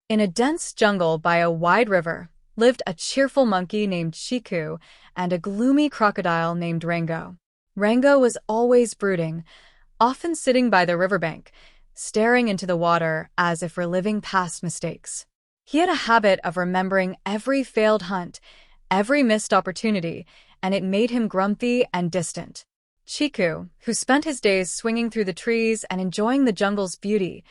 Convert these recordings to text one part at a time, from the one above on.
In a dense jungle by a wide river lived a cheerful monkey named Chiku and a gloomy crocodile named Rango. Rango was always brooding, often sitting by the riverbank, staring into the water as if reliving past mistakes. He had a habit of remembering every failed hunt, every missed opportunity, and it made him grumpy and distant. Chiku, who spent his days swinging through the trees and enjoying the jungle's beauty,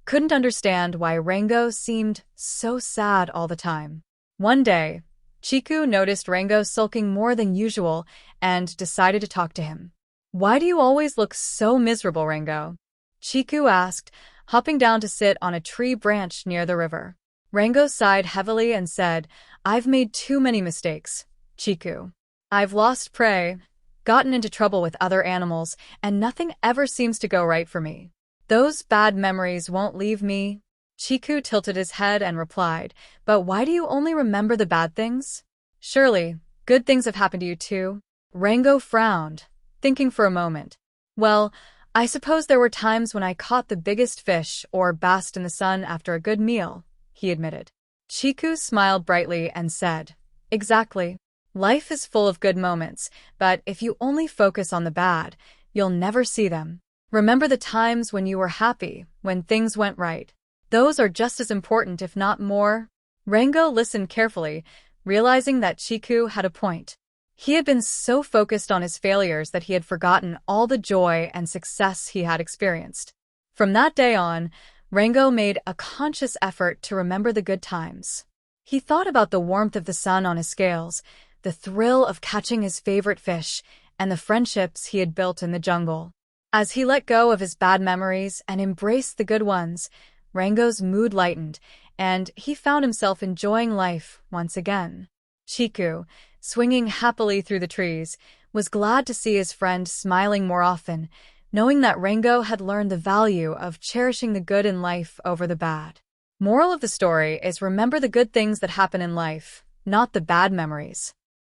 couldn't understand why Rango seemed so sad all the time. One day, Chiku noticed Rango sulking more than usual and decided to talk to him. "Why do you always look so miserable, Rango?" Chiku asked, hopping down to sit on a tree branch near the river. Rango sighed heavily and said, "I've made too many mistakes, Chiku. I've lost prey, gotten into trouble with other animals, and nothing ever seems to go right for me. Those bad memories won't leave me." Chiku tilted his head and replied, "But why do you only remember the bad things? Surely, good things have happened to you too." Rango frowned, thinking for a moment. "Well, I suppose there were times when I caught the biggest fish or basked in the sun after a good meal," he admitted. Chiku smiled brightly and said, "Exactly. Life is full of good moments, but if you only focus on the bad, you'll never see them. Remember the times when you were happy, when things went right. Those are just as important, if not more." Rango listened carefully, realizing that Chiku had a point. He had been so focused on his failures that he had forgotten all the joy and success he had experienced. From that day on, Rango made a conscious effort to remember the good times. He thought about the warmth of the sun on his scales, the thrill of catching his favorite fish, and the friendships he had built in the jungle. As he let go of his bad memories and embraced the good ones, Rango's mood lightened, and he found himself enjoying life once again. Chiku, swinging happily through the trees, was glad to see his friend smiling more often, knowing that Rango had learned the value of cherishing the good in life over the bad. Moral of the story is remember the good things that happen in life, not the bad memories.